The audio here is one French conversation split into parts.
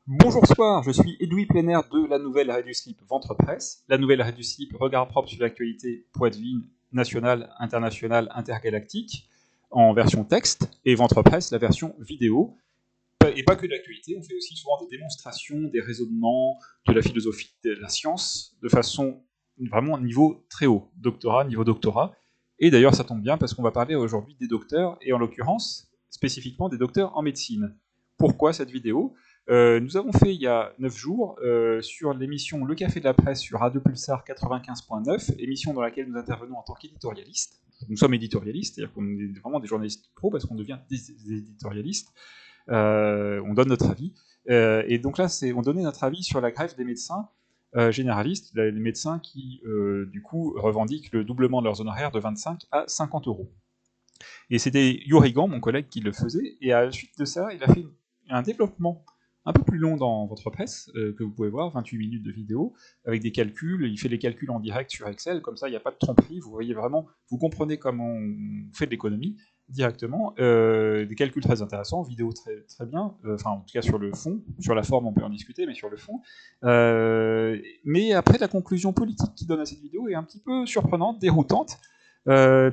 Bonjour soir, je suis Edoui Plénaire de la nouvelle Radius Slip Ventre Presse. La nouvelle Radius Slip, regard propre sur l'actualité poitevine, nationale, internationale, intergalactique, en version texte, et Ventre Presse, la version vidéo. Et pas que de l'actualité, on fait aussi souvent des démonstrations, des raisonnements, de la philosophie, de la science, de façon vraiment niveau très haut, doctorat, niveau doctorat. Et d'ailleurs, ça tombe bien parce qu'on va parler aujourd'hui des docteurs, et en l'occurrence, spécifiquement des docteurs en médecine. Pourquoi cette vidéo ? Nous avons fait il y a 9 jours sur l'émission Le Café de la Presse sur Radio Pulsar 95.9, émission dans laquelle nous intervenons en tant qu'éditorialistes. Nous sommes éditorialistes, c'est-à-dire qu'on est vraiment des journalistes pro parce qu'on devient des éditorialistes. On donne notre avis. Et donc là, on donnait notre avis sur la grève des médecins généralistes, les médecins qui, du coup, revendiquent le doublement de leurs honoraires de 25 à 50 euros. Et c'était Yorigan, mon collègue, qui le faisait, et à la suite de ça, il a fait un développement un peu plus long dans votre presse, que vous pouvez voir, 28 minutes de vidéo, avec des calculs, il fait les calculs en direct sur Excel, comme ça il n'y a pas de tromperie, vous voyez vraiment, vous comprenez comment on fait de l'économie directement, des calculs très intéressants, vidéo très, très bien, enfin en tout cas sur le fond, sur la forme on peut en discuter, mais sur le fond. Mais après la conclusion politique qu'il donne à cette vidéo est un petit peu surprenante, déroutante,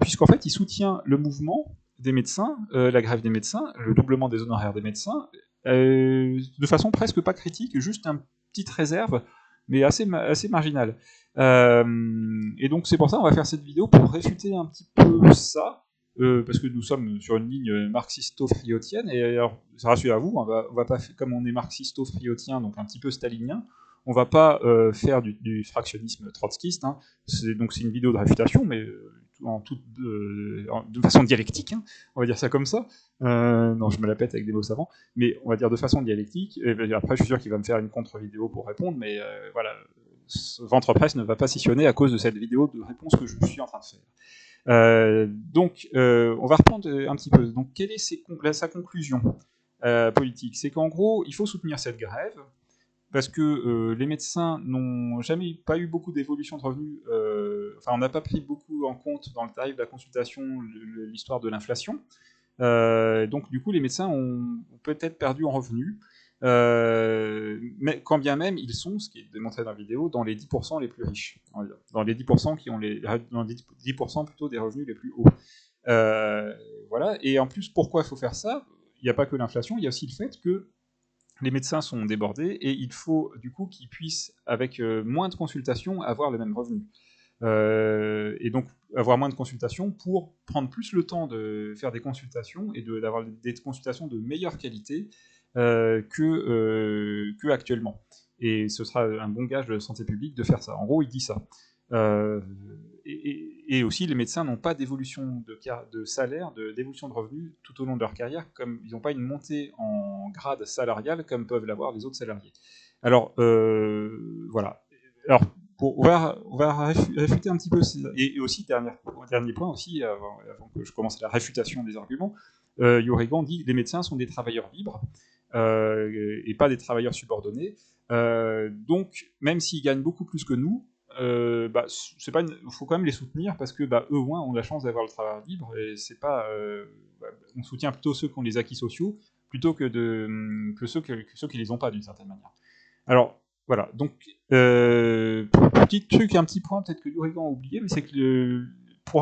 puisqu'en fait il soutient le mouvement des médecins, la grève des médecins, le doublement des honoraires des médecins, de façon presque pas critique, juste une petite réserve, mais assez marginale. Et donc c'est pour ça qu'on va faire cette vidéo pour réfuter un petit peu ça, parce que nous sommes sur une ligne marxisto-friotienne, et alors, rassurez vous, on va pas, comme on est marxisto-friotien, donc un petit peu stalinien, on va pas faire du fractionnisme trotskiste, hein. Donc c'est une vidéo de réfutation, mais de façon dialectique, hein, on va dire ça comme ça. Non, je me la pète avec des mots savants, mais on va dire de façon dialectique. Et après, je suis sûr qu'il va me faire une contre-vidéo pour répondre, mais voilà, Ventre Presse ne va pas scissionner à cause de cette vidéo de réponse que je suis en train de faire. On va reprendre un petit peu. Donc, quelle est sa conclusion politique? C'est qu'en gros, il faut soutenir cette grève, parce que les médecins n'ont jamais pas eu beaucoup d'évolution de revenus. Enfin, on n'a pas pris beaucoup en compte dans le tarif de la consultation l'histoire de l'inflation. Donc, du coup, les médecins ont peut-être perdu en revenus. Mais quand bien même, ils sont, ce qui est démontré dans la vidéo, dans les 10% les plus riches. Dans les 10% qui ont dans les 10% plutôt des revenus les plus hauts. Voilà. Et en plus, pourquoi il faut faire ça? Il n'y a pas que l'inflation, il y a aussi le fait que les médecins sont débordés et il faut du coup qu'ils puissent, avec moins de consultations, avoir le même revenu. Et donc avoir moins de consultations pour prendre plus le temps de faire des consultations et d'avoir des consultations de meilleure qualité que actuellement. Et ce sera un bon gage de santé publique de faire ça. En gros, il dit ça. Et aussi, les médecins n'ont pas d'évolution de salaire, d'évolution de revenus tout au long de leur carrière, comme ils n'ont pas une montée en grade salarial comme peuvent l'avoir les autres salariés. Alors, voilà. Alors, on va réfuter un petit peu, et aussi, dernier point aussi, avant que je commence la réfutation des arguments, Yorigan dit que les médecins sont des travailleurs libres et pas des travailleurs subordonnés. Donc, même s'ils gagnent beaucoup plus que nous, faut quand même les soutenir parce que eux au moins ont la chance d'avoir le travail libre et c'est pas, on soutient plutôt ceux qui ont les acquis sociaux plutôt que ceux qui les ont pas d'une certaine manière. Alors voilà, donc petit truc, un petit point peut-être que Yorigan a oublié, mais c'est que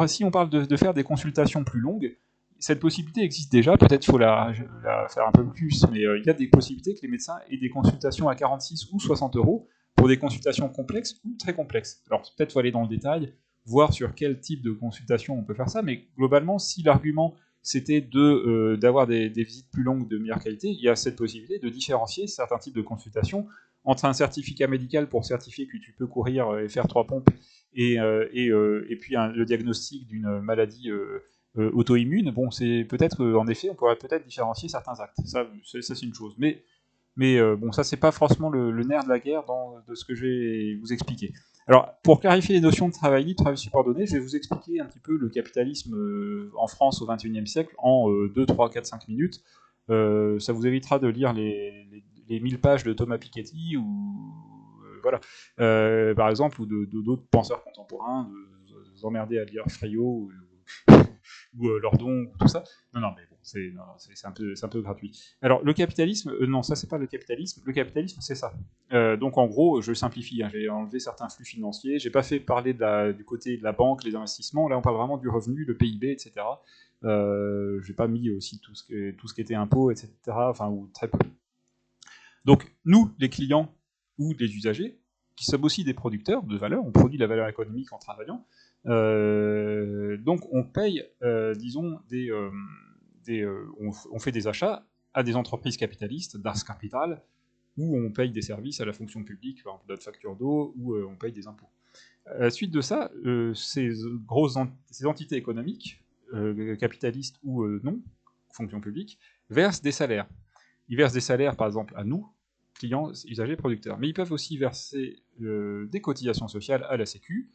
si on parle de faire des consultations plus longues, cette possibilité existe déjà, peut-être qu'il faut la faire un peu plus, mais il y a des possibilités que les médecins aient des consultations à 46 ou 60 euros pour des consultations complexes ou très complexes. Alors peut-être qu'il faut aller dans le détail, voir sur quel type de consultation on peut faire ça, mais globalement, si l'argument c'était d'avoir des visites plus longues de meilleure qualité, il y a cette possibilité de différencier certains types de consultations entre un certificat médical pour certifier que tu peux courir et faire 3 pompes et puis le diagnostic d'une maladie auto-immune. Bon, c'est peut-être en effet, on pourrait peut-être différencier certains actes. Ça c'est une chose. Mais bon, ça c'est pas forcément le nerf de la guerre de ce que je vais vous expliquer. Alors, pour clarifier les notions de travail libre, travail subordonné, je vais vous expliquer un petit peu le capitalisme en France au XXIe siècle en 2, 3, 4, 5 minutes. Ça vous évitera de lire les 1000 pages de Thomas Piketty ou voilà, par exemple, ou d'autres penseurs contemporains, de vous emmerder à lire Friot ou Lordon, ou tout ça. Non, mais bon, c'est un peu gratuit. Alors, le capitalisme, non, ça, c'est pas le capitalisme. Le capitalisme, c'est ça. Donc, en gros, je simplifie, hein, j'ai enlevé certains flux financiers. J'ai pas fait parler du côté de la banque, les investissements. Là, on parle vraiment du revenu, le PIB, etc. J'ai pas mis aussi tout ce qui était impôts, etc. Enfin, ou très peu. Donc, nous, les clients ou les usagers, qui sommes aussi des producteurs de valeur, on produit de la valeur économique en travaillant, donc on paye, disons, on fait des achats à des entreprises capitalistes, Das Kapital, où on paye des services à la fonction publique, par exemple notre facture d'eau, ou on paye des impôts. À la suite de ça, ces entités économiques, capitalistes ou non, fonction publique, versent des salaires. Ils versent des salaires, par exemple, à nous, clients, usagers, producteurs. Mais ils peuvent aussi verser des cotisations sociales à la Sécu,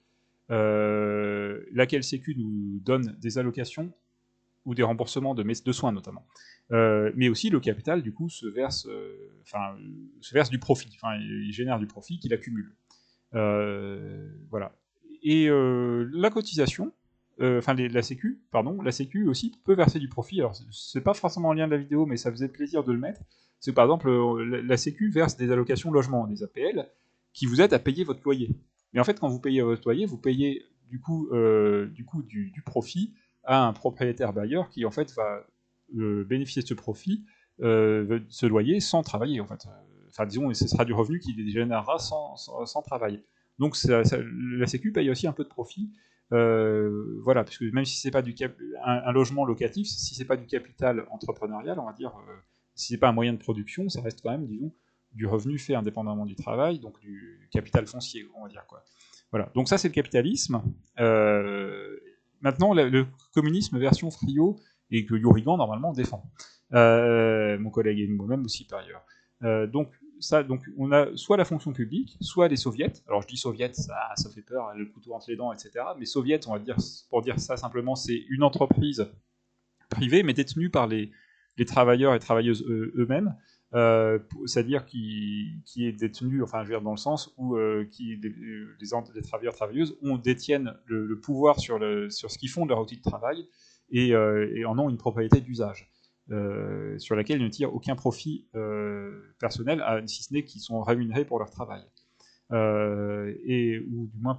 laquelle Sécu nous donne des allocations ou des remboursements de soins notamment. Mais aussi le capital, du coup, se verse du profit. Enfin, il génère du profit qu'il accumule. Voilà. Et la cotisation, la Sécu, pardon, la Sécu aussi peut verser du profit. Alors, c'est pas forcément en lien de la vidéo, mais ça faisait plaisir de le mettre. C'est que, par exemple, la Sécu verse des allocations logement, des APL, qui vous aident à payer votre loyer. Mais en fait, quand vous payez votre loyer, vous payez du profit à un propriétaire bailleur qui, en fait, va bénéficier de ce profit, ce loyer, sans travailler, en fait. Enfin, disons, ce sera du revenu qui générera sans travail. Donc la Sécu paye aussi un peu de profit, voilà, parce que même si c'est pas un logement locatif, si c'est pas du capital entrepreneurial, on va dire, si c'est pas un moyen de production, ça reste quand même, disons, du revenu fait indépendamment du travail, donc du capital foncier, on va dire quoi. Voilà. Donc ça c'est le capitalisme. Maintenant le communisme version Friot et que Yurigan normalement défend. Mon collègue et moi-même aussi par ailleurs. Donc on a soit la fonction publique, soit les soviets. Alors je dis soviets, ça fait peur, le couteau entre les dents, etc. Mais soviets, on va dire, pour dire ça simplement, c'est une entreprise privée, mais détenue par les travailleurs et travailleuses eux-mêmes. C'est-à-dire qui est détenue, enfin je veux dire dans le sens où les travailleurs travailleuses détiennent le pouvoir sur ce qu'ils font de leur outil de travail et en ont une propriété d'usage. Sur laquelle ils ne tirent aucun profit personnel, si ce n'est qu'ils sont rémunérés pour leur travail. Ou du moins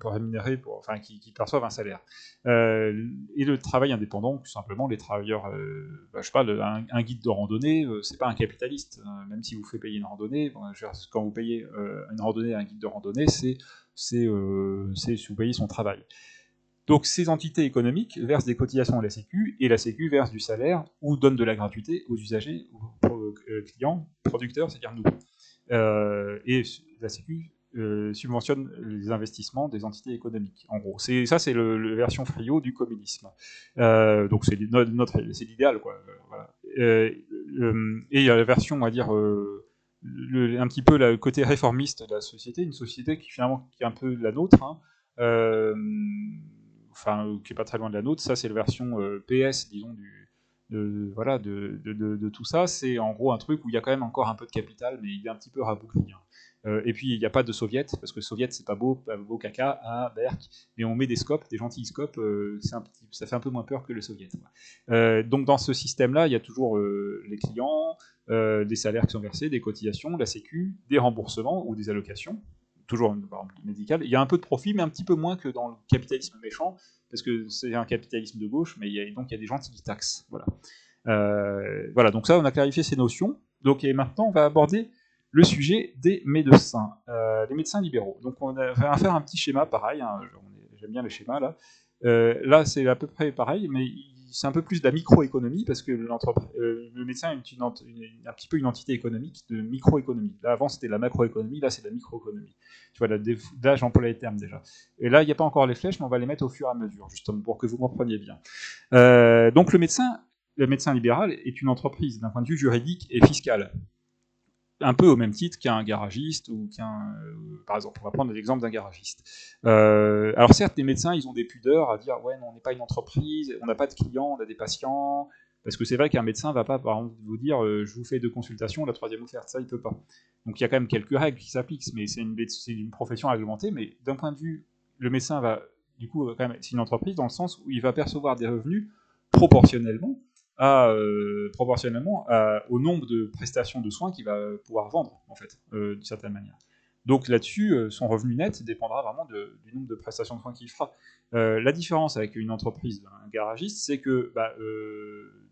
qui perçoivent un salaire. Et le travail indépendant, tout simplement, les travailleurs, je sais pas, un guide de randonnée, c'est pas un capitaliste, même si vous fait payer une randonnée. Quand vous payez une randonnée à un guide de randonnée, c'est si vous payez son travail. Donc ces entités économiques versent des cotisations à la Sécu, et la Sécu verse du salaire ou donne de la gratuité aux usagers, aux clients, producteurs, c'est-à-dire nous. Et la Sécu subventionne les investissements des entités économiques, en gros. C'est la version Friot du communisme. Donc c'est l'idéal, quoi. Voilà. Et il y a la version, on va dire, un petit peu le côté réformiste de la société, une société qui finalement qui est un peu la nôtre, hein, qui est pas très loin de la nôtre. Ça, c'est la version PS, disons, de tout ça. C'est en gros un truc où il y a quand même encore un peu de capital, mais il est un petit peu rabougri. Et puis il n'y a pas de soviets, parce que soviet c'est pas beau caca à Berck, mais on met des scopes, des gentils scopes, ça fait un peu moins peur que le soviet. Donc dans ce système-là, il y a toujours les clients, des salaires qui sont versés, des cotisations, la sécu, des remboursements ou des allocations, toujours par exemple, médical. Il y a un peu de profit, mais un petit peu moins que dans le capitalisme méchant, parce que c'est un capitalisme de gauche, mais il y a des gens qui taxent. Voilà, donc ça, on a clarifié ces notions. Donc, et maintenant, on va aborder le sujet des médecins, les médecins libéraux. Donc, on va faire un petit schéma pareil, hein, j'aime bien les schémas là. Là, c'est à peu près pareil, mais c'est un peu plus de la microéconomie, parce que le médecin est un petit peu une entité économique de microéconomie. Là, avant, c'était la macroéconomie, là, c'est de la microéconomie. Tu vois, là, j'emploie les termes déjà. Et là, il n'y a pas encore les flèches, mais on va les mettre au fur et à mesure, justement, pour que vous compreniez bien. Donc, le médecin libéral est une entreprise d'un point de vue juridique et fiscal. Un peu au même titre qu'un garagiste ou par exemple, on va prendre l'exemple d'un garagiste. Alors certes, les médecins, ils ont des pudeurs à dire ouais, non, on n'est pas une entreprise, on n'a pas de clients, on a des patients. Parce que c'est vrai qu'un médecin va pas, par exemple, vous dire je vous fais 2 consultations, la 3e offerte, ça il peut pas. Donc il y a quand même quelques règles qui s'appliquent, mais c'est une profession réglementée. Mais d'un point de vue, le médecin va, du coup, quand même, c'est une entreprise dans le sens où il va percevoir des revenus proportionnellement proportionnellement au nombre de prestations de soins qu'il va pouvoir vendre, en fait, d'une certaine manière. Donc là-dessus, son revenu net dépendra vraiment du nombre de prestations de soins qu'il fera. La différence avec une entreprise, un garagiste, c'est que,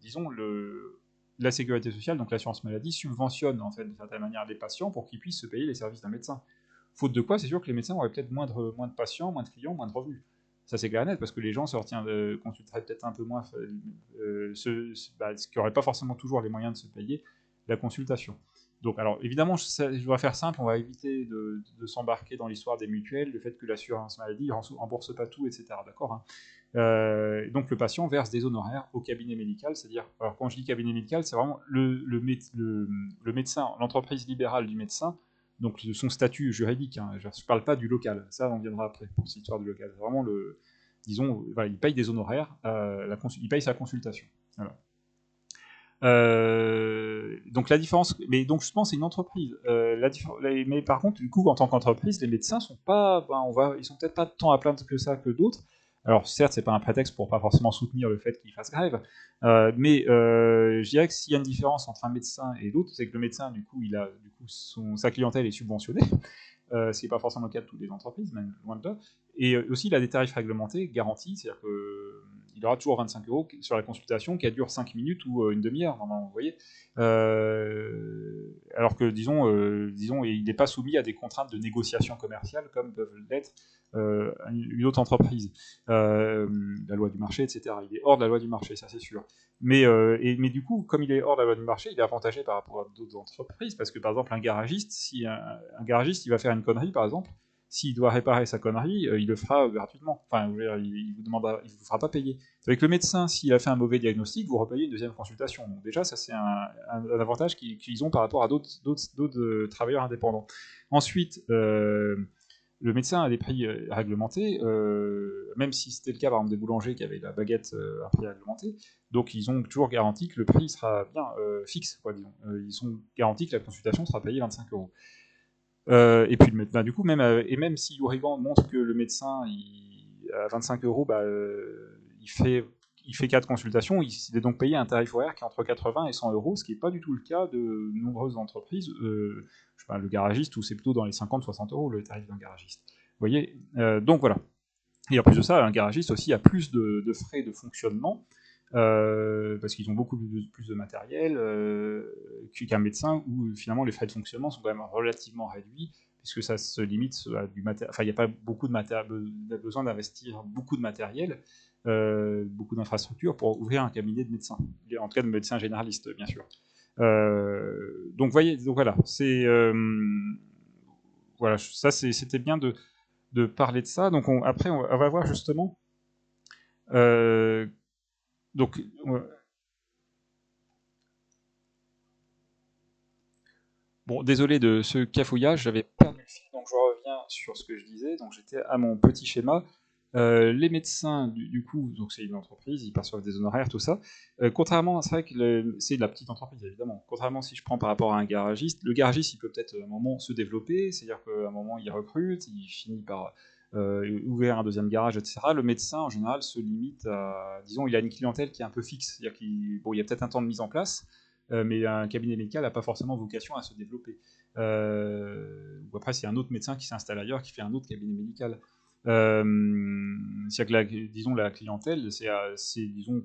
disons, la sécurité sociale, donc l'assurance maladie, subventionne en fait d'une certaine manière les patients pour qu'ils puissent se payer les services d'un médecin. Faute de quoi, c'est sûr que les médecins auraient peut-être moins de patients, moins de clients, moins de revenus. Ça c'est clair et net, parce que les gens consulteraient peut-être un peu moins, ce qui n'aurait pas forcément toujours les moyens de se payer la consultation. Donc, alors évidemment, je dois faire simple, on va éviter de s'embarquer dans l'histoire des mutuelles, le fait que l'assurance maladie ne rembourse pas tout, etc. D'accord, hein. Donc le patient verse des honoraires au cabinet médical, c'est-à-dire, alors quand je dis cabinet médical, c'est vraiment le médecin, l'entreprise libérale du médecin, donc son statut juridique, hein, je ne parle pas du local, ça on viendra après pour cette histoire du local, c'est vraiment disons, voilà, il paye des honoraires, il paye sa consultation. Voilà. Donc la différence, mais donc je pense c'est une entreprise. Mais par contre, du coup, en tant qu'entreprise, les médecins sont pas, ils sont peut-être pas tant à plaindre que ça que d'autres. Alors certes, c'est pas un prétexte pour pas forcément soutenir le fait qu'ils fassent grève, mais je dirais que s'il y a une différence entre un médecin et l'autre, c'est que le médecin, du coup, sa clientèle est subventionnée, ce qui n'est pas forcément le cas de toutes les entreprises, même loin de là. Et aussi, il a des tarifs réglementés garantis, c'est-à-dire qu'il aura toujours 25 € sur la consultation qui dure 5 minutes ou une demi-heure, normalement, vous voyez. Alors que, disons, il n'est pas soumis à des contraintes de négociation commerciale comme peuvent l'être une autre entreprise. La loi du marché, etc. Il est hors de la loi du marché, ça c'est sûr. Mais du coup, comme il est hors de la loi du marché, il est avantagé par rapport à d'autres entreprises, parce que par exemple, un garagiste, si un garagiste il va faire une connerie, par exemple, s'il doit réparer sa connerie, il le fera gratuitement. Enfin, il vous fera pas payer. Avec le médecin, s'il a fait un mauvais diagnostic, vous repayez une deuxième consultation. Donc déjà, ça c'est un avantage qu'ils ont par rapport à d'autres travailleurs indépendants. Ensuite, le médecin a des prix réglementés, même si c'était le cas par exemple des boulangers qui avaient la baguette à prix réglementé, donc ils ont toujours garanti que le prix sera bien fixe, quoi, disons. Ils sont garantis que la consultation sera payée 25 €. Et puis du coup, même si Ourigan montre que le médecin, à 25 €, il fait 4 consultations, il est donc payé un tarif horaire qui est entre 80 et 100 €, ce qui n'est pas du tout le cas de nombreuses entreprises. Je sais pas, le garagiste, ou c'est plutôt dans les 50-60 € le tarif d'un garagiste. Vous voyez, donc voilà. Et en plus de ça, un garagiste aussi a plus de frais de fonctionnement, parce qu'ils ont beaucoup plus de matériel qu'un médecin, où finalement les frais de fonctionnement sont quand même relativement réduits, puisque ça se limite à du matériel. Enfin, il n'y a pas beaucoup besoin d'investir beaucoup de matériel, beaucoup d'infrastructures pour ouvrir un cabinet de médecin, en tout cas de médecin généraliste, bien sûr. Donc, voyez, donc voilà, voilà, ça c'était bien de parler de ça. Donc après, on va voir justement. Donc, bon, désolé de ce cafouillage, j'avais perdu le fil, donc je reviens sur ce que je disais. Donc j'étais à mon petit schéma. Les médecins, du coup, donc c'est une entreprise, ils perçoivent des honoraires, tout ça. Contrairement, c'est vrai que c'est de la petite entreprise, évidemment. Contrairement, si je prends par rapport à un garagiste, le garagiste, il peut peut-être à un moment se développer, c'est-à-dire qu'à un moment, il recrute, il finit par ouvrir un deuxième garage, etc. Le médecin, en général, se limite à, disons, il a une clientèle qui est un peu fixe, c'est-à-dire qu'il y a peut-être un temps de mise en place, mais un cabinet médical n'a pas forcément vocation à se développer. Ou après, c'est un autre médecin qui s'installe ailleurs, qui fait un autre cabinet médical. C'est-à-dire que disons, la clientèle, c'est disons,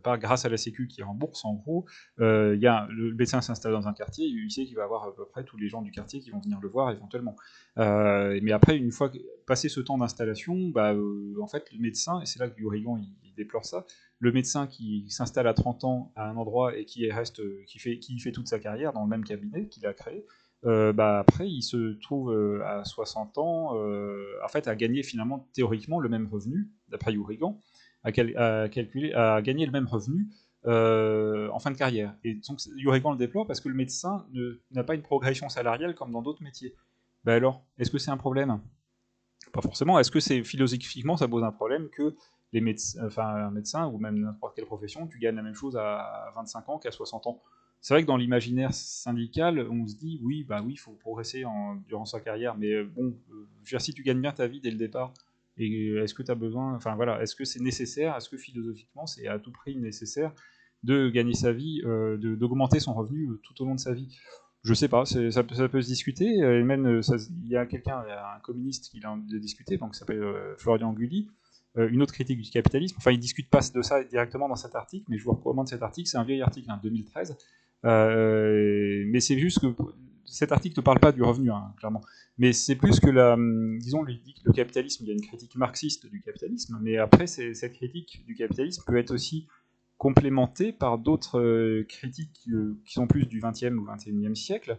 pas grâce à la Sécu qui rembourse, en gros. Le médecin s'installe dans un quartier, il sait qu'il va avoir à peu près tous les gens du quartier qui vont venir le voir éventuellement. Mais après, une fois passé ce temps d'installation, en fait, le médecin, et c'est là que Yurigan il déplore ça, le médecin qui s'installe à 30 ans à un endroit et qui fait toute sa carrière dans le même cabinet qu'il a créé, après il se trouve à 60 ans en fait à gagner finalement théoriquement le même revenu, d'après Yurigan, à gagner le même revenu en fin de carrière. Et donc Yurigan le déplore parce que le médecin n'a pas une progression salariale comme dans d'autres métiers. Alors, est-ce que c'est un problème? Pas forcément. Est-ce que c'est philosophiquement ça pose un problème que un médecin ou même n'importe quelle profession, tu gagnes la même chose à 25 ans qu'à 60 ans? C'est vrai que dans l'imaginaire syndical, on se dit oui, il faut progresser durant sa carrière, mais bon, je veux dire, si tu gagnes bien ta vie dès le départ, et est-ce que tu as besoin, enfin voilà, est-ce que c'est nécessaire? Est-ce que philosophiquement c'est à tout prix nécessaire de gagner sa vie, d'augmenter son revenu tout au long de sa vie. Je sais pas, ça peut se discuter, et même il y a un communiste qui l'a discuté, donc qui s'appelle Florian Gulli, une autre critique du capitalisme. Enfin, il discute pas de ça directement dans cet article, mais je vous recommande cet article, c'est un vieil article, 2013, mais c'est juste que cet article ne parle pas du revenu, clairement, mais c'est plus que disons, lui dit que le capitalisme, il y a une critique marxiste du capitalisme, mais après, cette critique du capitalisme peut être aussi complémentée par d'autres critiques qui sont plus du XXe ou XXIe siècle,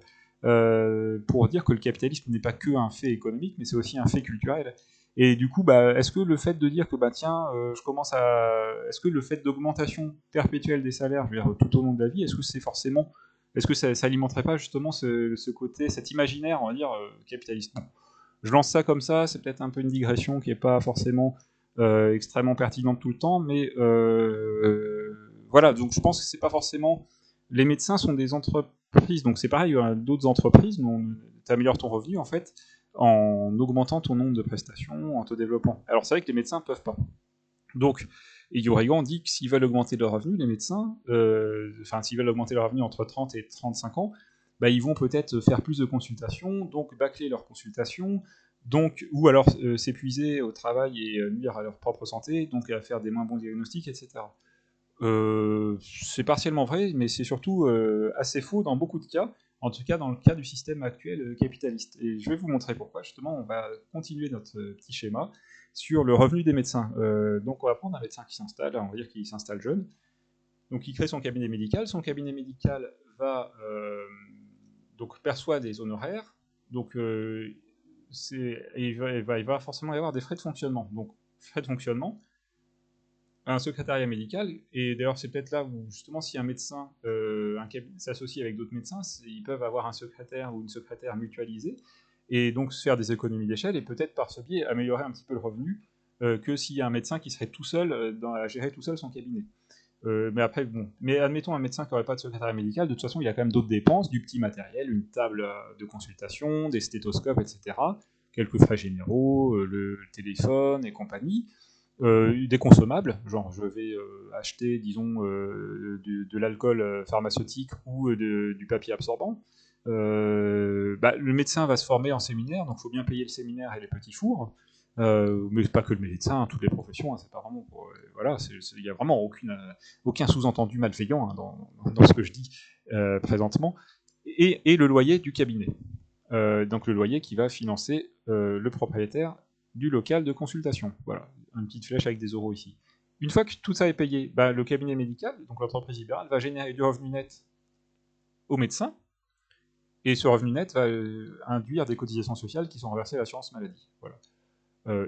pour dire que le capitalisme n'est pas que un fait économique, mais c'est aussi un fait culturel. Et du coup, est-ce que le fait de dire que est-ce que le fait d'augmentation perpétuelle des salaires, je veux dire, tout au long de la vie, est-ce que ça alimenterait pas justement ce côté, cet imaginaire, on va dire, capitaliste? Non. Je lance ça comme ça, c'est peut-être un peu une digression qui n'est pas forcément extrêmement pertinente tout le temps, mais voilà, donc je pense que c'est pas forcément... Les médecins sont des entreprises, donc c'est pareil, d'autres entreprises, tu améliores ton revenu en fait, en augmentant ton nombre de prestations, en te développant. Alors c'est vrai que les médecins peuvent pas. Donc, et Yourigan dit que s'ils veulent augmenter leur revenu, les médecins, s'ils veulent augmenter leur revenu entre 30 et 35 ans, ils vont peut-être faire plus de consultations, donc bâcler leurs consultations, ou alors s'épuiser au travail et nuire à leur propre santé, donc à faire des moins bons diagnostics, etc. C'est partiellement vrai, mais c'est surtout assez faux dans beaucoup de cas, en tout cas dans le cas du système actuel capitaliste. Et je vais vous montrer pourquoi. Justement, on va continuer notre petit schéma sur le revenu des médecins. Donc on va prendre un médecin qui s'installe, on va dire qu'il s'installe jeune. Donc il crée son cabinet médical. Son cabinet médical perçoit des honoraires. Donc il va forcément y avoir des frais de fonctionnement. Donc frais de fonctionnement, un secrétariat médical, et d'ailleurs c'est peut-être là où justement si un médecin s'associe avec d'autres médecins, ils peuvent avoir un secrétaire ou une secrétaire mutualisée, et donc se faire des économies d'échelle, et peut-être par ce biais améliorer un petit peu le revenu, que s'il y a un médecin qui serait tout seul à gérer tout seul son cabinet. Mais après, bon, mais admettons un médecin qui n'aurait pas de secrétaire médical, de toute façon il y a quand même d'autres dépenses, du petit matériel, une table de consultation, des stéthoscopes, etc., quelques frais généraux, le téléphone et compagnie. Des consommables, genre je vais acheter, disons, de l'alcool pharmaceutique ou du papier absorbant. Le médecin va se former en séminaire, donc il faut bien payer le séminaire et les petits fours. Mais pas que le médecin, toutes les professions, c'est pas vraiment pour... voilà, il n'y a vraiment aucun sous-entendu malveillant dans ce que je dis présentement. Et le loyer du cabinet. Donc le loyer qui va financer le propriétaire du local de consultation. Voilà, une petite flèche avec des euros ici. Une fois que tout ça est payé, le cabinet médical, donc l'entreprise libérale, va générer du revenu net au médecin, et ce revenu net va induire des cotisations sociales qui sont reversées à l'assurance maladie. Voilà.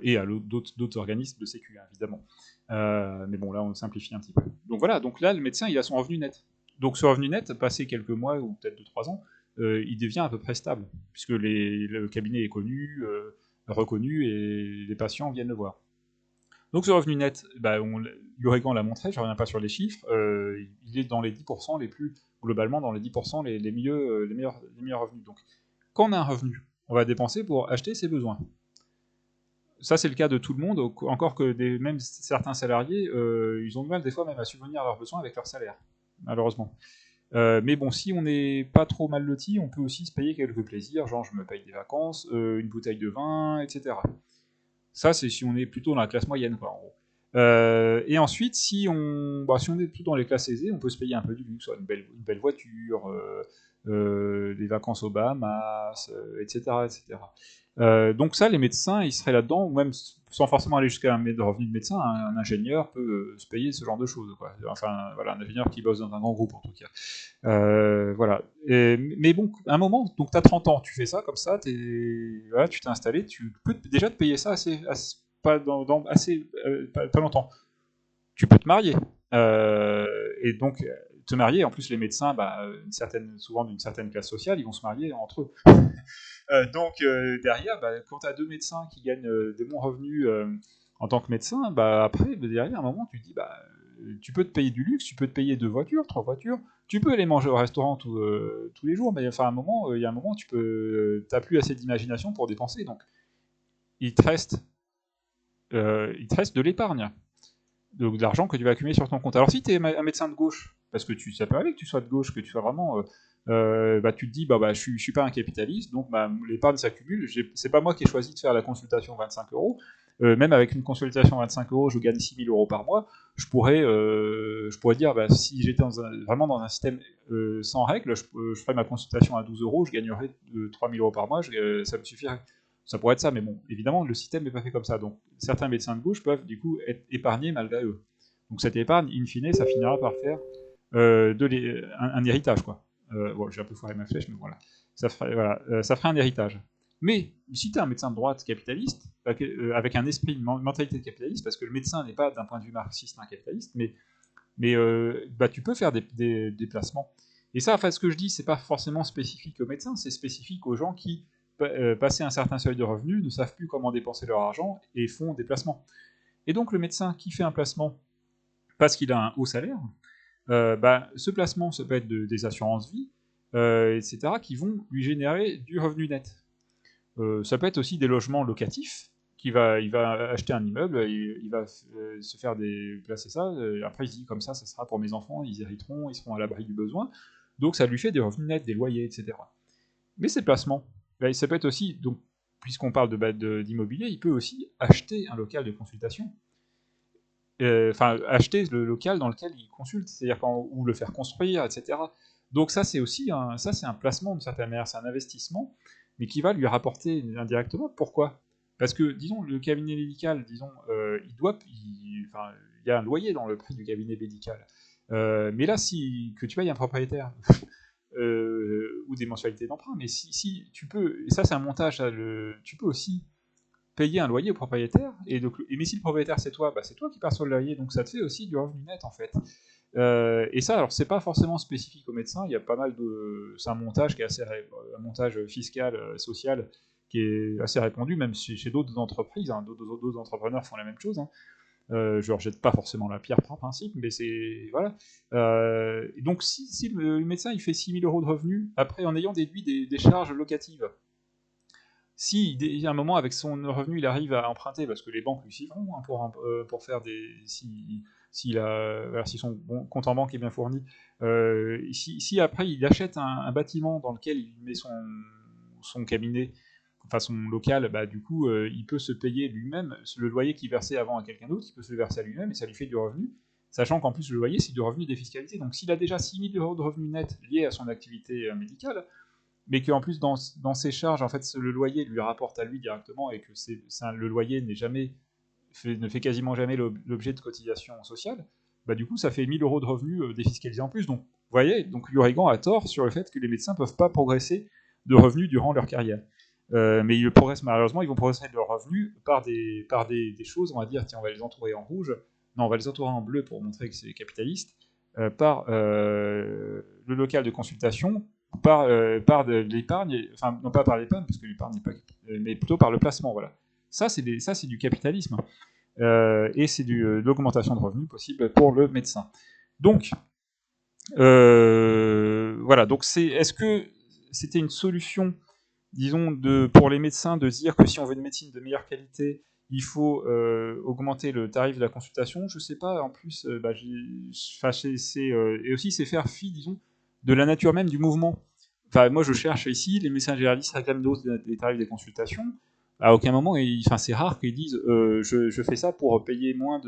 Et à d'autres organismes de sécu, évidemment. Mais bon, là, on simplifie un petit peu. Donc voilà, donc là, le médecin, il a son revenu net. Donc ce revenu net, passé quelques mois ou peut-être 2-3 ans, il devient à peu près stable, puisque le cabinet est connu, reconnu, et les patients viennent le voir. Donc ce revenu net, Yourigan l'a montré, je ne reviens pas sur les chiffres, il est dans les 10% les plus, globalement dans les 10% les meilleurs revenus. Donc quand on a un revenu, on va dépenser pour acheter ses besoins. Ça, c'est le cas de tout le monde, encore que même certains salariés, ils ont du mal des fois même à subvenir à leurs besoins avec leur salaire, malheureusement. Mais bon, si on n'est pas trop mal loti, on peut aussi se payer quelques plaisirs, genre je me paye des vacances, une bouteille de vin, etc. Ça, c'est si on est plutôt dans la classe moyenne, quoi, en gros. Et ensuite, si on est plutôt dans les classes aisées, on peut se payer un peu du luxe, une belle voiture, des vacances aux Bahamas, etc. etc. Donc ça, les médecins, ils seraient là-dedans, ou même sans forcément aller jusqu'à un revenu de médecin, un ingénieur peut se payer ce genre de choses, quoi. Enfin, voilà, un ingénieur qui bosse dans un grand groupe, en tout cas. Voilà. Mais bon, à un moment, donc tu as 30 ans, tu fais ça comme ça, voilà, tu t'es installé, tu peux déjà te payer ça pas longtemps. Tu peux te marier. Et donc, te marier, en plus, les médecins, souvent d'une certaine classe sociale, ils vont se marier entre eux. Donc, derrière, quand tu as deux médecins qui gagnent des bons revenus en tant que médecin, après, derrière, à un moment, tu te dis, tu peux te payer du luxe, tu peux te payer 2 voitures, 3 voitures, tu peux aller manger au restaurant tous les jours, mais enfin, il y a un moment, tu n'as plus assez d'imagination pour dépenser, donc il te reste de l'épargne, donc de l'argent que tu vas accumuler sur ton compte. Alors si tu es un médecin de gauche, parce que ça peut aller que tu sois de gauche, que tu sois vraiment... tu te dis, je suis pas un capitaliste, donc l'épargne s'accumule, c'est pas moi qui ai choisi de faire la consultation 25 €, même avec une consultation 25 €, je gagne 6 000 € par mois, je pourrais dire, si j'étais vraiment dans un système sans règles, je ferais ma consultation à 12 €, je gagnerais 3 000 € par mois, ça me suffirait. Ça pourrait être ça, mais bon, évidemment, le système n'est pas fait comme ça. Donc, certains médecins de gauche peuvent, du coup, être épargnés malgré eux. Donc, cette épargne, in fine, ça finira par faire un héritage, quoi. J'ai un peu foiré ma flèche, mais voilà. Ça ferait un héritage. Mais, si tu es un médecin de droite capitaliste, avec un esprit, une mentalité de capitaliste, parce que le médecin n'est pas, d'un point de vue marxiste, un capitaliste, mais tu peux faire des placements. Et ça, ce que je dis, c'est pas forcément spécifique aux médecins, c'est spécifique aux gens qui, passé un certain seuil de revenus, ne savent plus comment dépenser leur argent et font des placements. Et donc le médecin qui fait un placement parce qu'il a un haut salaire, ce placement, ça peut être des assurances vie, etc., qui vont lui générer du revenu net. Ça peut être aussi des logements locatifs, il va acheter un immeuble, il va se faire placer ça, après il se dit comme ça sera pour mes enfants, ils hériteront, ils seront à l'abri du besoin, donc ça lui fait des revenus nets, des loyers, etc. Mais ces placements, ça peut être aussi, donc, puisqu'on parle d'immobilier, il peut aussi acheter un local de consultation. Acheter le local dans lequel il consulte, c'est-à-dire ou le faire construire, etc. Donc ça, c'est aussi un placement d'une certaine manière, c'est un investissement, mais qui va lui rapporter indirectement. Pourquoi ? Parce que, disons, le cabinet médical, disons, il y a un loyer dans le prix du cabinet médical. Mais là, que tu payes un propriétaire, ou des mensualités d'emprunt, mais si tu peux, et ça c'est un montage, tu peux aussi payer un loyer au propriétaire, mais si le propriétaire c'est toi qui perçois le loyer, donc ça te fait aussi du revenu net en fait. Et ça, alors c'est pas forcément spécifique aux médecins, il y a pas mal c'est un montage qui est un montage fiscal, social, qui est assez répandu, même chez d'autres entreprises, hein, d'autres entrepreneurs font la même chose, hein. Je leur jette pas forcément la pierre par principe, mais c'est voilà. Donc si le médecin il fait 6 000 € de revenus, après en ayant déduit des charges locatives, si il y a un moment avec son revenu il arrive à emprunter, parce que les banques lui suivront, hein, pour faire si son compte en banque est bien fourni, si après il achète un bâtiment dans lequel il met son cabinet, enfin son local, du coup, il peut se payer lui-même le loyer qu'il versait avant à quelqu'un d'autre, il peut se le verser à lui-même et ça lui fait du revenu, sachant qu'en plus le loyer c'est du revenu défiscalisé. Donc s'il a déjà 6 000 € de revenus nets liés à son activité médicale, mais qu'en plus dans ses charges, en fait, le loyer lui rapporte à lui directement et que le loyer ne fait quasiment jamais l'objet de cotisations sociales, du coup ça fait 1 000 € de revenus défiscalisés en plus. Donc, vous voyez, donc Lurigan a tort sur le fait que les médecins ne peuvent pas progresser de revenus durant leur carrière. Mais malheureusement, ils vont progresser de leurs revenus par des choses, on va dire, tiens, on va les entourer en rouge, non, on va les entourer en bleu pour montrer que c'est capitaliste, par le local de consultation, par de l'épargne, enfin, non pas par l'épargne, parce que l'épargne n'est pas, mais plutôt par le placement, voilà. Ça, c'est du capitalisme, et c'est de l'augmentation de revenus possible pour le médecin. Donc, voilà, donc est-ce que c'était une solution, disons, pour les médecins de dire que si on veut une médecine de meilleure qualité, il faut augmenter le tarif de la consultation? Je sais pas, en plus, et aussi c'est faire fi, disons, de la nature même du mouvement. Enfin, moi je cherche ici, les médecins généralistes réclament hausse des tarifs des consultations. À aucun moment, c'est rare qu'ils disent je fais ça pour payer pour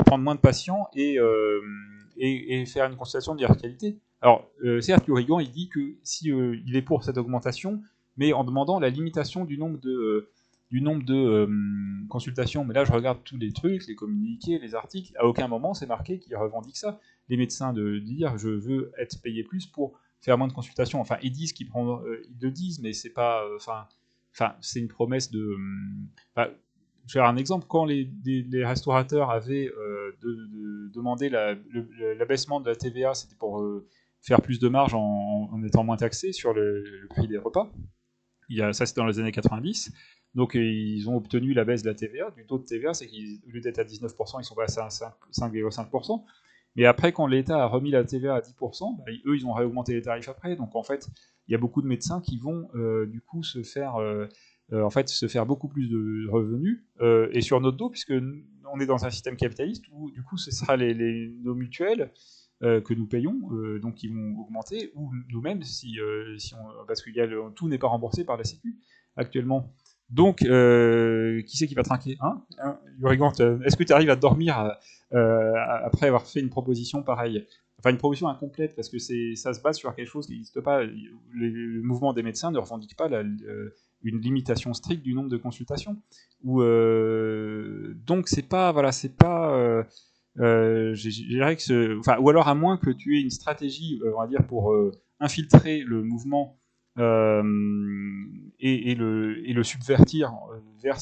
prendre moins de patients et faire une consultation de meilleure qualité. Alors, certes, Lurigan, il dit que il est pour cette augmentation, mais en demandant la limitation du nombre de consultations. Mais là, je regarde tous les trucs, les communiqués, les articles, à aucun moment c'est marqué qu'ils revendiquent ça. Les médecins de dire je veux être payé plus pour faire moins de consultations. Enfin, ils disent ils le disent, mais c'est pas, c'est une promesse de. Je vais faire un exemple. Quand les restaurateurs avaient demandé l'abaissement de la TVA, c'était pour faire plus de marge en étant moins taxés sur le prix des repas. Ça, c'était dans les années 90. Donc, ils ont obtenu la baisse de la TVA. Du taux de TVA, c'est qu'au lieu d'être à 19%, ils sont passés à 5,5%. Mais après, quand l'État a remis la TVA à 10%, eux, ils ont réaugmenté les tarifs après. Donc, en fait, il y a beaucoup de médecins qui vont, du coup, se faire en fait, se faire beaucoup plus de revenus, et sur notre dos, puisque on est dans un système capitaliste où, du coup, ce sera nos mutuelles que nous payons, donc qui vont augmenter, ou nous-mêmes, parce que tout n'est pas remboursé par la Sécu actuellement. Donc, qui c'est qui va trinquer, Urigante, est-ce que tu arrives à dormir après avoir fait une proposition pareille? Enfin, une proposition incomplète, parce que ça se base sur quelque chose qui n'existe pas. Le mouvement des médecins ne revendique pas une limitation stricte du nombre de consultations. Donc, c'est pas... Voilà, c'est pas... je dirais que ou alors à moins que tu aies une stratégie, on va dire, pour infiltrer le mouvement euh, et le subvertir vers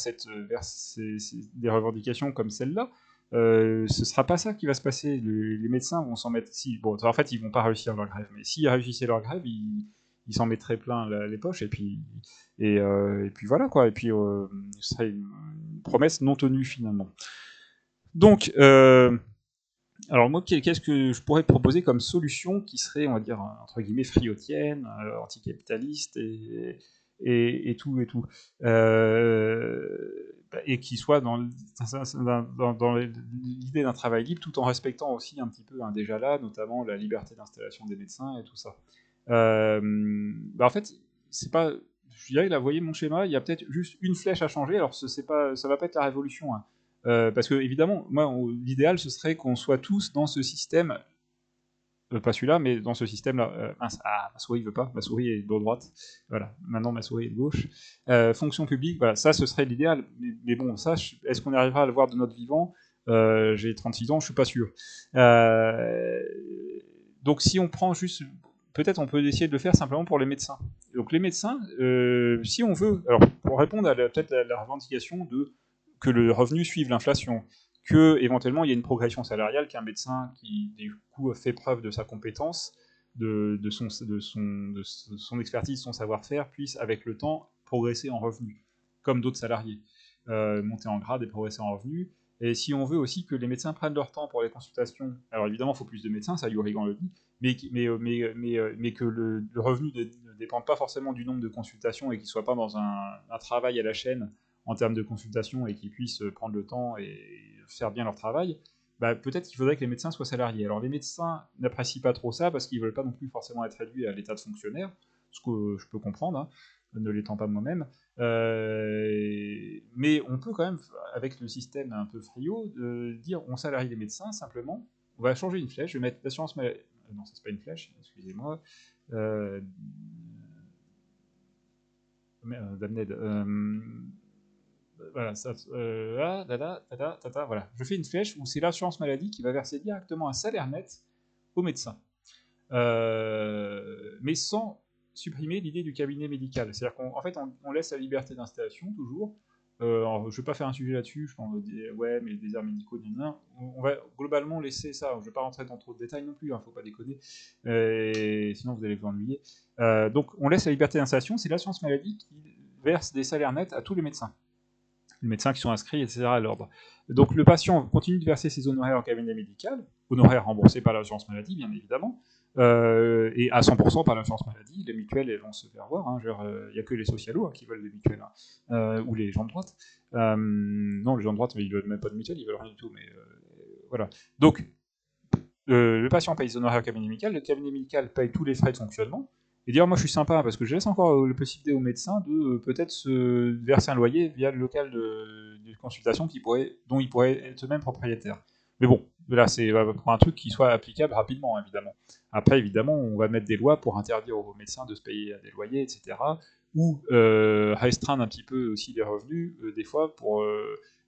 des revendications comme celle-là, ce sera pas ça qui va se passer. Les médecins vont s'en mettre. Bon, en fait, ils vont pas réussir leur grève, mais s'ils réussissaient leur grève, ils s'en mettraient plein les poches, et puis voilà quoi. Et puis ce serait une promesse non tenue finalement. Donc, alors moi, qu'est-ce que je pourrais proposer comme solution qui serait, on va dire, entre guillemets, friotienne, anticapitaliste et tout et tout, et qui soit dans l'idée d'un travail libre, tout en respectant aussi un petit peu déjà là, notamment la liberté d'installation des médecins et tout ça. En fait, c'est pas, je dirais, là, vous voyez mon schéma, il y a peut-être juste une flèche à changer. Alors ça va pas être la révolution, hein. Parce que évidemment, moi, l'idéal ce serait qu'on soit tous dans ce système, pas celui-là, mais dans ce système-là. Ma souris veut pas, ma souris est de droite. Voilà, maintenant ma souris est de gauche. Fonction publique, voilà, ça ce serait l'idéal. Mais bon, ça, est-ce qu'on arrivera à le voir de notre vivant? J'ai 36 ans, je suis pas sûr. Donc si on prend juste, peut-être on peut essayer de le faire simplement pour les médecins. Donc les médecins, si on veut, alors pour répondre à peut-être la revendication de que le revenu suive l'inflation, que éventuellement il y ait une progression salariale, qu'un médecin qui du coup fait preuve de sa compétence, de son expertise, son savoir-faire, puisse avec le temps progresser en revenu, comme d'autres salariés, monter en grade et progresser en revenu. Et si on veut aussi que les médecins prennent leur temps pour les consultations, alors évidemment il faut plus de médecins, ça Yorigan le dit, mais que le revenu ne dépende pas forcément du nombre de consultations et qu'il ne soit pas dans un travail à la chaîne en termes de consultation et qu'ils puissent prendre le temps et faire bien leur travail, peut-être qu'il faudrait que les médecins soient salariés. Alors les médecins n'apprécient pas trop ça parce qu'ils ne veulent pas non plus forcément être réduits à l'état de fonctionnaire, ce que je peux comprendre, hein, ne l'étant pas moi-même. Mais on peut quand même, avec le système un peu frio, dire on salarie les médecins simplement. On va changer une flèche, je vais mettre l'assurance maladie. Non, ça c'est pas une flèche, excusez-moi. Damned. Voilà, voilà. Je fais une flèche où c'est l'assurance maladie qui va verser directement un salaire net aux médecins. Mais sans supprimer l'idée du cabinet médical. C'est-à-dire qu'en fait, on laisse la liberté d'installation toujours. Alors, je ne vais pas faire un sujet là-dessus, je pense ouais, mais les déserts médicaux, on va globalement laisser ça. Je ne vais pas rentrer dans trop de détails non plus, il ne faut pas déconner, sinon vous allez vous ennuyer. Donc on laisse la liberté d'installation, c'est l'assurance maladie qui verse des salaires nets à tous les médecins qui sont inscrits, etc. à l'ordre. Donc le patient continue de verser ses honoraires au cabinet médical, honoraires remboursés par l'assurance maladie, bien évidemment, et à 100% par l'assurance maladie. Les mutuelles, elles vont se faire voir. Il n'y a que les socialos qui veulent des mutuelles, ou les gens de droite. Non, les gens de droite, mais ils ne veulent même pas de mutuelle, ils veulent rien du tout. Mais voilà. Donc le patient paye ses honoraires au cabinet médical, le cabinet médical paye tous les frais de fonctionnement. Et d'ailleurs, moi je suis sympa parce que je laisse encore la possibilité aux médecins de peut-être se verser un loyer via le local de consultation dont ils pourraient être eux-mêmes propriétaires. Mais bon, là c'est pour un truc qui soit applicable rapidement, évidemment. Après, évidemment, on va mettre des lois pour interdire aux médecins de se payer des loyers, etc. Ou restreindre un petit peu aussi les revenus, des fois, pour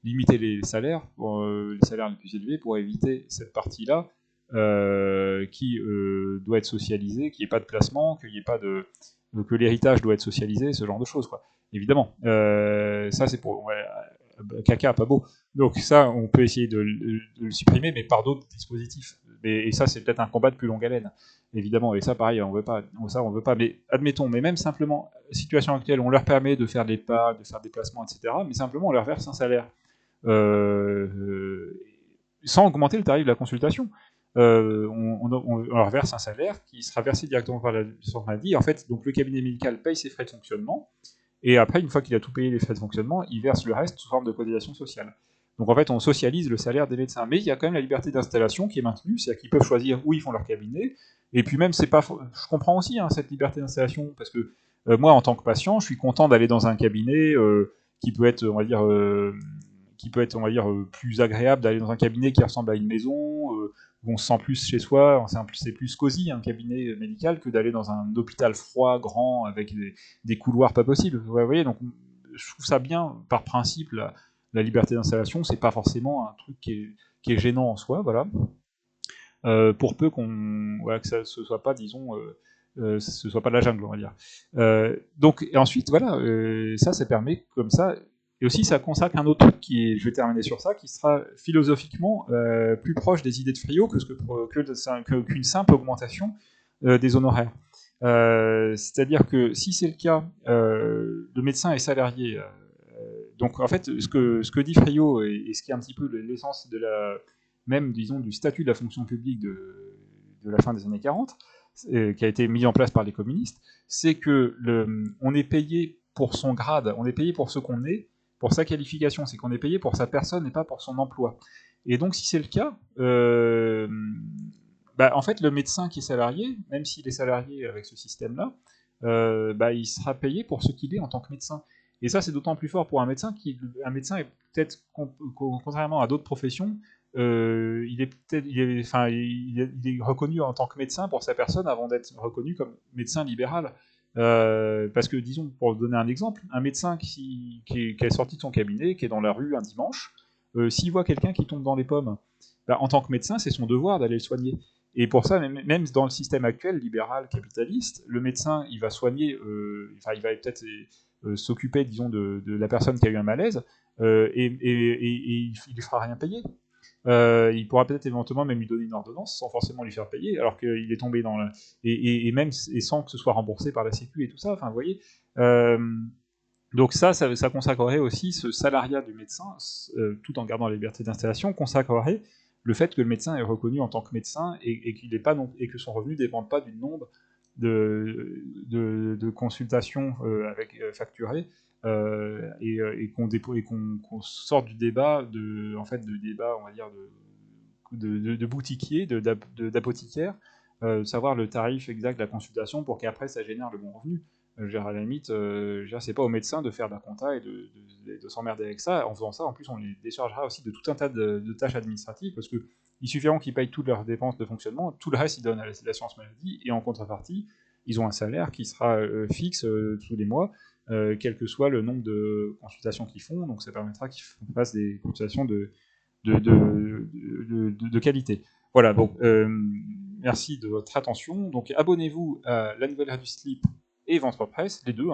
limiter les salaires les plus élevés, pour éviter cette partie-là qui doit être socialisé, qu'il n'y ait pas de placement, qu'il n'y ait pas que l'héritage doit être socialisé, ce genre de choses, quoi. Évidemment. Ça, c'est pour... caca, pas beau. Donc ça, on peut essayer de le supprimer, mais par d'autres dispositifs. Et ça, c'est peut-être un combat de plus longue haleine, évidemment. Et ça, pareil, on veut pas. Ça, on veut pas. Mais admettons, mais même simplement, situation actuelle, on leur permet de faire des pas, de faire des placements, etc. Mais simplement, on leur verse un salaire. Sans augmenter le tarif de la consultation. On leur verse un salaire qui sera versé directement par l'assurance maladie. En fait, donc le cabinet médical paye ses frais de fonctionnement et après, une fois qu'il a tout payé les frais de fonctionnement, il verse le reste sous forme de cotisation sociale. Donc en fait, on socialise le salaire des médecins. Mais il y a quand même la liberté d'installation qui est maintenue, c'est-à-dire qu'ils peuvent choisir où ils font leur cabinet. Et puis même, c'est pas, je comprends aussi cette liberté d'installation, parce que moi, en tant que patient, je suis content d'aller dans un cabinet qui peut être, on va dire, plus agréable d'aller dans un cabinet qui ressemble à une maison, où on se sent plus chez soi, c'est plus cosy un cabinet médical que d'aller dans un hôpital froid, grand, avec des couloirs pas possibles. Vous voyez, donc je trouve ça bien, par principe, la liberté d'installation, c'est pas forcément un truc qui est gênant en soi, voilà. Pour peu voilà, que ça ce soit pas, disons, ce soit pas la jungle, on va dire. Donc, et ensuite, voilà, ça permet comme ça. Et aussi, ça consacre un autre truc je vais terminer sur ça, qui sera philosophiquement plus proche des idées de Friot qu'une simple augmentation des honoraires. C'est-à-dire que si c'est le cas, le médecin est salarié. Donc en fait, ce que dit Friot et ce qui est un petit peu l'essence de même, disons, du statut de la fonction publique de la fin des années 40, qui a été mis en place par les communistes, c'est que on est payé pour son grade, on est payé pour ce qu'on est, pour sa qualification, c'est qu'on est payé pour sa personne et pas pour son emploi. Et donc si c'est le cas, en fait le médecin qui est salarié, même s'il est salarié avec ce système-là, il sera payé pour ce qu'il est en tant que médecin. Et ça, c'est d'autant plus fort pour un médecin un médecin est peut-être, contrairement à d'autres professions, il est peut-être, il est reconnu en tant que médecin pour sa personne avant d'être reconnu comme médecin libéral. Parce que, disons, pour donner un exemple, un médecin qui est sorti de son cabinet, qui est dans la rue un dimanche, s'il voit quelqu'un qui tombe dans les pommes, en tant que médecin, c'est son devoir d'aller le soigner. Et pour ça, même dans le système actuel, libéral, capitaliste, le médecin, il va soigner, il va peut-être s'occuper, disons, de la personne qui a eu un malaise, et il ne fera rien payer. Il pourra peut-être éventuellement même lui donner une ordonnance sans forcément lui faire payer, alors qu'il est tombé dans et même et sans que ce soit remboursé par la Sécu et tout ça. Enfin, vous voyez. Donc ça consacrerait aussi ce salariat du médecin, tout en gardant la liberté d'installation, consacrerait le fait que le médecin est reconnu en tant que médecin et que son revenu ne dépende pas du nombre de consultations facturées et qu'on sorte du débat de débat, on va dire, de boutiquier, d'apothicaire, savoir le tarif exact de la consultation pour qu'après ça génère le bon revenu. À la limite, c'est pas au médecin de faire de la compta et de s'emmerder avec ça. En faisant ça, en plus, on les déchargera aussi de tout un tas de tâches administratives, parce que il suffira qu'ils payent toutes leurs dépenses de fonctionnement, tout le reste ils donnent à l'assurance maladie, et en contrepartie, ils ont un salaire qui sera fixe tous les mois, quel que soit le nombre de consultations qu'ils font, donc ça permettra qu'ils fassent des consultations de qualité. Voilà, donc merci de votre attention. Donc abonnez-vous à la nouvelle ère du slip et Ventre Presse, les deux.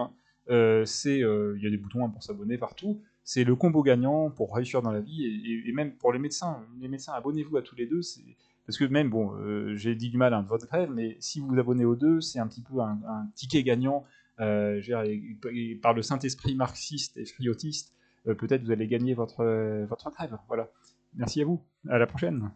Il y a des boutons pour s'abonner partout. C'est le combo gagnant pour réussir dans la vie et même pour les médecins. Les médecins, abonnez-vous à tous les deux. Parce que même, bon, j'ai dit du mal à votre grève, mais si vous vous abonnez aux deux, c'est un petit peu un ticket gagnant. Par le Saint-Esprit marxiste et friotiste, peut-être vous allez gagner votre grève. Voilà. Merci à vous. À la prochaine.